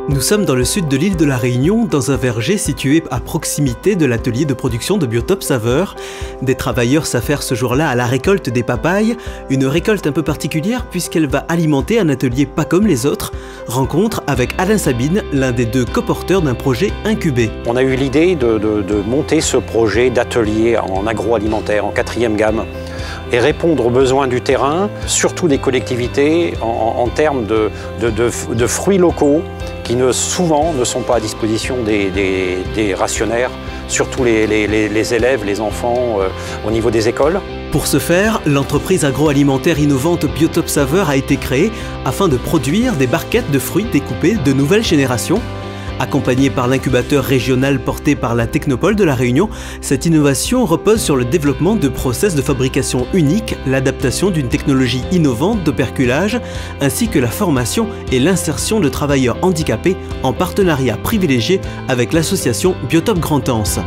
Nous sommes dans le sud de l'île de la Réunion, dans un verger situé à proximité de l'atelier de production de Biotop Saveur. Des travailleurs s'affairent ce jour-là à la récolte des papayes, une récolte un peu particulière puisqu'elle va alimenter un atelier pas comme les autres. Rencontre avec Alain Sabine, l'un des deux coporteurs d'un projet incubé. On a eu l'idée de monter ce projet d'atelier en agroalimentaire, en 4e gamme, et répondre aux besoins du terrain, surtout des collectivités, en termes de fruits locaux qui souvent ne sont pas à disposition des rationnaires, surtout les élèves, les enfants au niveau des écoles. Pour ce faire, l'entreprise agroalimentaire innovante Biotop Saveur a été créée afin de produire des barquettes de fruits découpés de nouvelle génération. Accompagnée par l'incubateur régional porté par la Technopole de la Réunion, cette innovation repose sur le développement de process de fabrication uniques, l'adaptation d'une technologie innovante d'operculage, ainsi que la formation et l'insertion de travailleurs handicapés en partenariat privilégié avec l'association Biotop Grand Anse.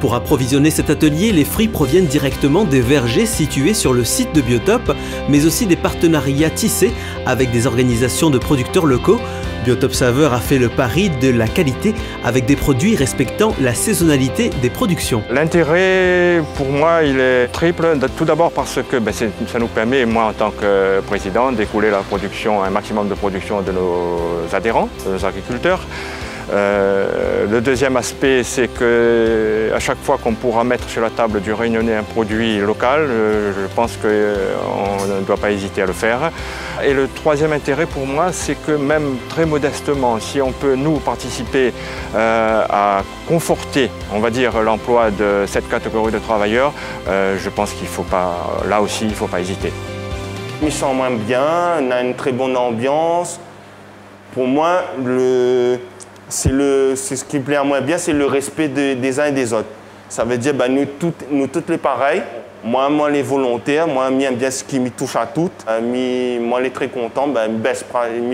Pour approvisionner cet atelier, les fruits proviennent directement des vergers situés sur le site de Biotop, mais aussi des partenariats tissés avec des organisations de producteurs locaux. Biotop Saveur a fait le pari de la qualité avec des produits respectant la saisonnalité des productions. L'intérêt pour moi il est triple, tout d'abord parce que ça nous permet, moi en tant que président, d'écouler la production, un maximum de production de nos adhérents, de nos agriculteurs. Le deuxième aspect, c'est qu'à chaque fois qu'on pourra mettre sur la table du Réunionnais un produit local, je pense qu'on ne doit pas hésiter à le faire. Et le troisième intérêt pour moi, c'est que même très modestement, si on peut nous participer à conforter, on va dire, l'emploi de cette catégorie de travailleurs, je pense qu'il faut pas, là aussi, il ne faut pas hésiter. Ils sont moins bien, on a une très bonne ambiance. Pour moi, c'est ce qui me plaît à moi bien, c'est le respect des uns et des autres. Ça veut dire nous toutes les pareils. Moi les volontaires, moi j'aime bien ce qui me touche à toutes. Moi les très content, je ne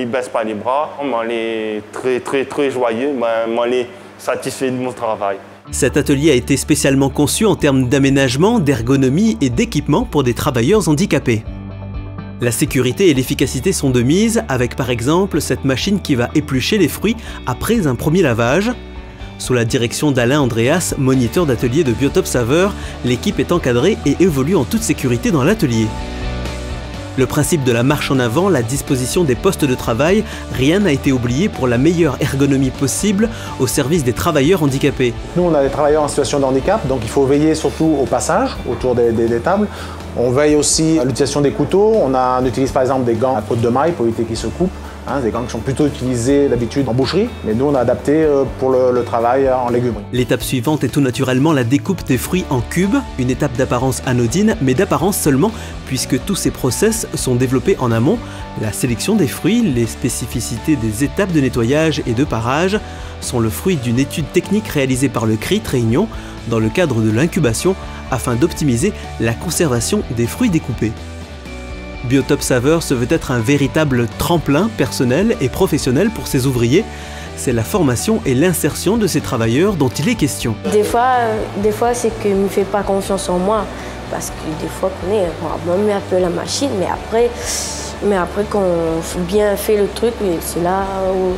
baisse pas les bras. Moi les très joyeux, moi les satisfait de mon travail. Cet atelier a été spécialement conçu en termes d'aménagement, d'ergonomie et d'équipement pour des travailleurs handicapés. La sécurité et l'efficacité sont de mise, avec par exemple cette machine qui va éplucher les fruits après un premier lavage. Sous la direction d'Alain Andreas, moniteur d'atelier de Biotop Saveur, l'équipe est encadrée et évolue en toute sécurité dans l'atelier. Le principe de la marche en avant, la disposition des postes de travail, rien n'a été oublié pour la meilleure ergonomie possible au service des travailleurs handicapés. Nous, on a des travailleurs en situation de handicap, donc il faut veiller surtout au passage autour des tables. On veille aussi à l'utilisation des couteaux. On utilise par exemple des gants à côte de maille pour éviter qu'ils se coupent. Des gants qui sont plutôt utilisés d'habitude en boucherie, mais nous on a adapté pour le travail en légumerie. L'étape suivante est tout naturellement la découpe des fruits en cubes, une étape d'apparence anodine, mais d'apparence seulement, puisque tous ces process sont développés en amont. La sélection des fruits, les spécificités des étapes de nettoyage et de parage sont le fruit d'une étude technique réalisée par le CRIT Réunion dans le cadre de l'incubation afin d'optimiser la conservation des fruits découpés. Biotop Saveur se veut être un véritable tremplin personnel et professionnel pour ses ouvriers. C'est la formation et l'insertion de ces travailleurs dont il est question. Des fois c'est qu'il ne me fait pas confiance en moi. Parce que des fois, on met un peu la machine, mais après qu'on bien fait le truc, c'est là où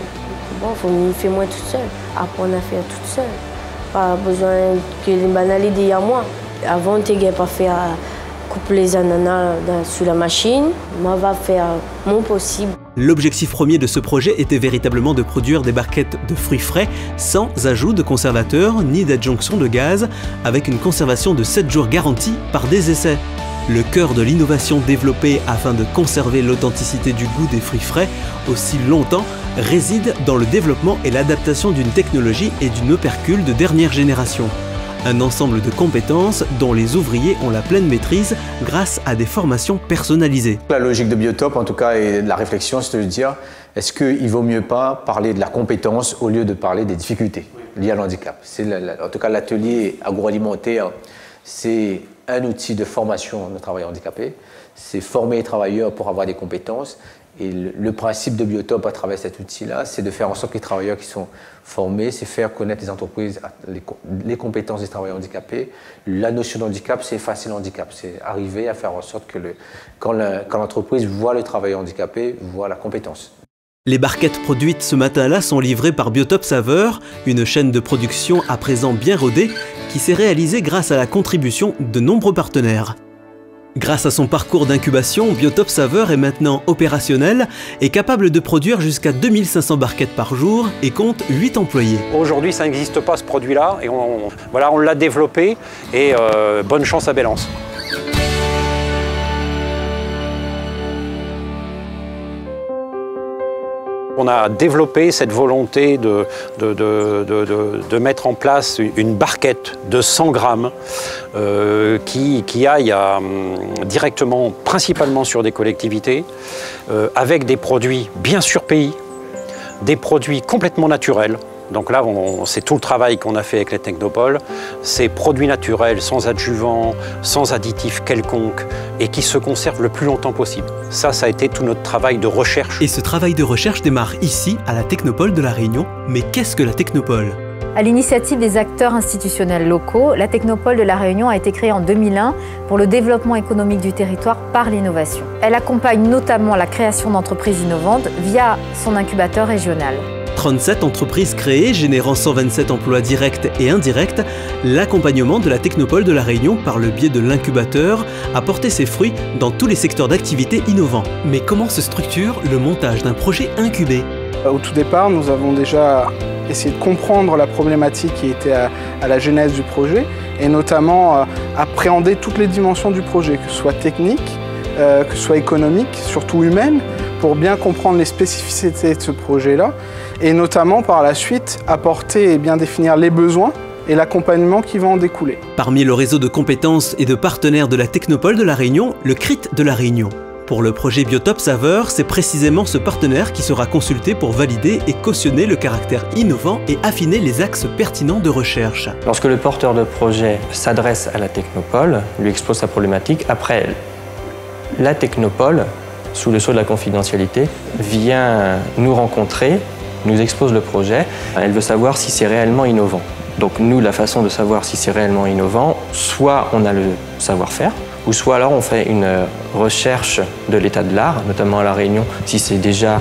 faut me faire moi toute seule. Apprendre à faire toute seule. Pas besoin que les banalités à moi. Avant, tu n'as pas fait couper les ananas sous la machine. Moi, je vais faire mon possible. L'objectif premier de ce projet était véritablement de produire des barquettes de fruits frais sans ajout de conservateurs ni d'adjonction de gaz, avec une conservation de 7 jours garantie par des essais. Le cœur de l'innovation développée afin de conserver l'authenticité du goût des fruits frais aussi longtemps réside dans le développement et l'adaptation d'une technologie et d'une opercule de dernière génération. Un ensemble de compétences dont les ouvriers ont la pleine maîtrise grâce à des formations personnalisées. La logique de Biotop, en tout cas, et de la réflexion, c'est de dire, est-ce qu'il ne vaut mieux pas parler de la compétence au lieu de parler des difficultés liées à l'handicap? En tout cas, l'atelier agroalimentaire, c'est un outil de formation de travailleurs handicapés. C'est former les travailleurs pour avoir des compétences. Et le principe de Biotop à travers cet outil-là, c'est de faire en sorte que les travailleurs qui sont formés, c'est faire connaître les entreprises, les compétences des travailleurs handicapés. La notion d'handicap, c'est effacer le handicap. C'est arriver à faire en sorte que quand l'entreprise voit le travailleur handicapé, voit la compétence. Les barquettes produites ce matin-là sont livrées par Biotop Saveurs, une chaîne de production à présent bien rodée qui s'est réalisée grâce à la contribution de nombreux partenaires. Grâce à son parcours d'incubation, Biotop Saveurs est maintenant opérationnel et capable de produire jusqu'à 2500 barquettes par jour et compte 8 employés. Aujourd'hui, ça n'existe pas ce produit-là et on l'a développé et bonne chance à Bélance. On a développé cette volonté de mettre en place une barquette de 100 grammes qui aille directement, principalement sur des collectivités, avec des produits bien sur pays, des produits complètement naturels. Donc là, c'est tout le travail qu'on a fait avec les technopoles. C'est produits naturels, sans adjuvants, sans additifs quelconques, et qui se conservent le plus longtemps possible. Ça a été tout notre travail de recherche. Et ce travail de recherche démarre ici, à la Technopole de La Réunion. Mais qu'est-ce que la Technopole ? À l'initiative des acteurs institutionnels locaux, la Technopole de La Réunion a été créée en 2001 pour le développement économique du territoire par l'innovation. Elle accompagne notamment la création d'entreprises innovantes via son incubateur régional. 37 entreprises créées, générant 127 emplois directs et indirects, l'accompagnement de la Technopole de La Réunion par le biais de l'incubateur a porté ses fruits dans tous les secteurs d'activité innovants. Mais comment se structure le montage d'un projet incubé ? Au tout départ, nous avons déjà essayé de comprendre la problématique qui était à la genèse du projet et notamment appréhender toutes les dimensions du projet, que ce soit technique, que ce soit économique, surtout humaine, pour bien comprendre les spécificités de ce projet-là et notamment par la suite apporter et bien définir les besoins et l'accompagnement qui va en découler. Parmi le réseau de compétences et de partenaires de la Technopole de La Réunion, le CRIT de La Réunion. Pour le projet Biotop Saveurs, c'est précisément ce partenaire qui sera consulté pour valider et cautionner le caractère innovant et affiner les axes pertinents de recherche. Lorsque le porteur de projet s'adresse à la Technopole, lui expose sa problématique, après la Technopole, sous le sceau de la confidentialité, vient nous rencontrer, nous expose le projet. Elle veut savoir si c'est réellement innovant. Donc nous, la façon de savoir si c'est réellement innovant, soit on a le savoir-faire, ou soit alors on fait une recherche de l'état de l'art, notamment à La Réunion, si c'est déjà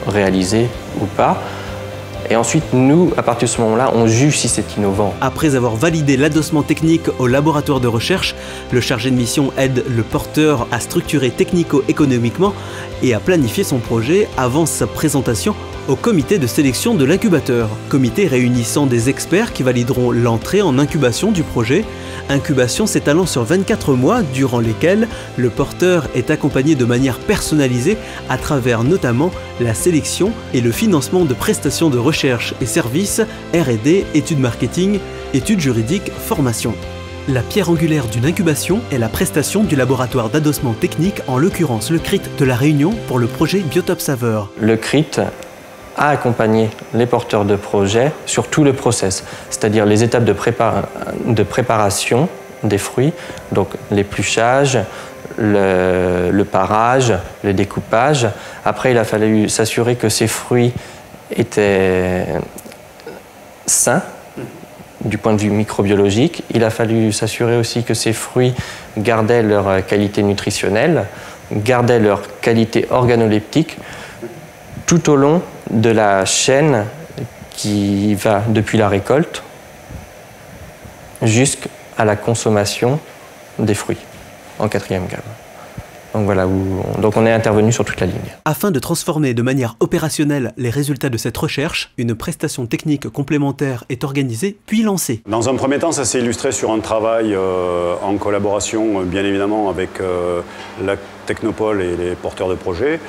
réalisé ou pas. Et ensuite, nous, à partir de ce moment-là, on juge si c'est innovant. Après avoir validé l'adossement technique au laboratoire de recherche, le chargé de mission aide le porteur à structurer technico-économiquement et à planifier son projet avant sa présentation au comité de sélection de l'incubateur. Comité réunissant des experts qui valideront l'entrée en incubation du projet. Incubation s'étalant sur 24 mois, durant lesquels le porteur est accompagné de manière personnalisée à travers notamment la sélection et le financement de prestations de recherche et services, R&D, études marketing, études juridiques, formation. La pierre angulaire d'une incubation est la prestation du laboratoire d'adossement technique, en l'occurrence le CRIT de La Réunion pour le projet Biotop Saveurs. Le CRIT a accompagné les porteurs de projet sur tout le process, c'est-à-dire les étapes de préparation des fruits, donc l'épluchage, le parage, le découpage. Après, il a fallu s'assurer que ces fruits étaient sains du point de vue microbiologique. Il a fallu s'assurer aussi que ces fruits gardaient leur qualité nutritionnelle, gardaient leur qualité organoleptique tout au long de la chaîne qui va depuis la récolte jusqu'à la consommation des fruits en 4e gamme. Donc voilà, donc on est intervenu sur toute la ligne. Afin de transformer de manière opérationnelle les résultats de cette recherche, une prestation technique complémentaire est organisée puis lancée. Dans un premier temps, ça s'est illustré sur un travail en collaboration, bien évidemment, avec la Technopole et les porteurs de projets,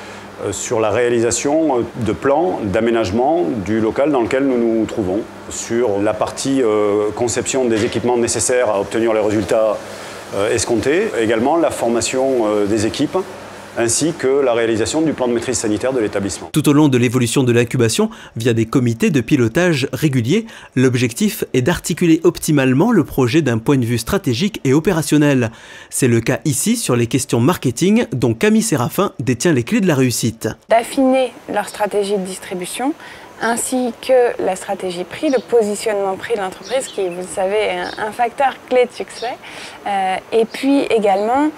sur la réalisation de plans d'aménagement du local dans lequel nous nous trouvons, sur la partie conception des équipements nécessaires à obtenir les résultats escomptés, également la formation des équipes, ainsi que la réalisation du plan de maîtrise sanitaire de l'établissement. Tout au long de l'évolution de l'incubation, via des comités de pilotage réguliers, l'objectif est d'articuler optimalement le projet d'un point de vue stratégique et opérationnel. C'est le cas ici sur les questions marketing, dont Camille Séraphin détient les clés de la réussite. D'affiner leur stratégie de distribution, ainsi que la stratégie prix, le positionnement prix de l'entreprise, qui, vous le savez, est un facteur clé de succès. Et puis également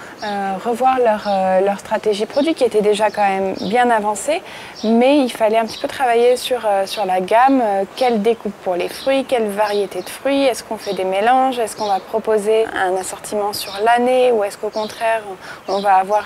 revoir leur stratégie produit, qui était déjà quand même bien avancée, mais il fallait un petit peu travailler sur la gamme, quelle découpe pour les fruits, quelle variété de fruits, est-ce qu'on fait des mélanges, est-ce qu'on va proposer un assortiment sur l'année, ou est-ce qu'au contraire on va avoir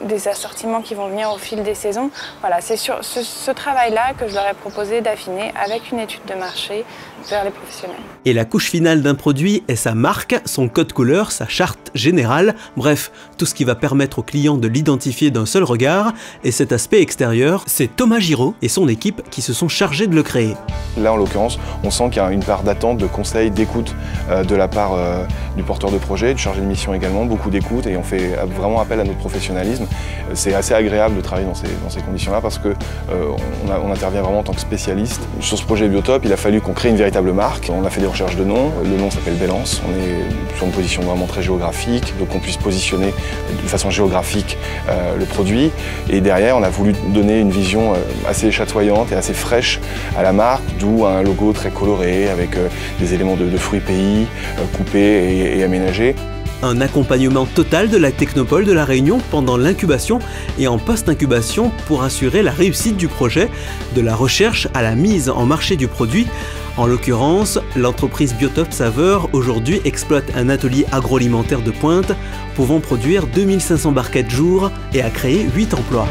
des assortiments qui vont venir au fil des saisons. Voilà, c'est sur ce travail-là que je leur ai proposé d'affiner avec une étude de marché vers les professionnels. Et la couche finale d'un produit est sa marque, son code couleur, sa charte générale, bref, tout ce qui va permettre au client de l'identifier d'un seul regard. Et cet aspect extérieur, c'est Thomas Giraud et son équipe qui se sont chargés de le créer. Là, en l'occurrence, on sent qu'il y a une part d'attente, de conseil, d'écoute de la part du porteur de projet, du chargé de mission également, beaucoup d'écoute, et on fait vraiment appel à notre professionnalisme. C'est assez agréable de travailler dans ces conditions-là parce qu'on intervient vraiment en tant que spécialiste. Sur ce projet Biotop, il a fallu qu'on crée une véritable marque. On a fait des recherches de noms. Le nom s'appelle Bélance. On est sur une position vraiment très géographique, donc on puisse positionner de façon géographique le produit. Et derrière, on a voulu donner une vision assez chatoyante et assez fraîche à la marque, d'où un logo très coloré avec des éléments de fruits pays coupés et aménagés. Un accompagnement total de la Technopole de La Réunion pendant l'incubation et en post-incubation pour assurer la réussite du projet, de la recherche à la mise en marché du produit. En l'occurrence, l'entreprise Biotop Saveurs aujourd'hui exploite un atelier agroalimentaire de pointe pouvant produire 2500 barquettes jour et a créé 8 emplois.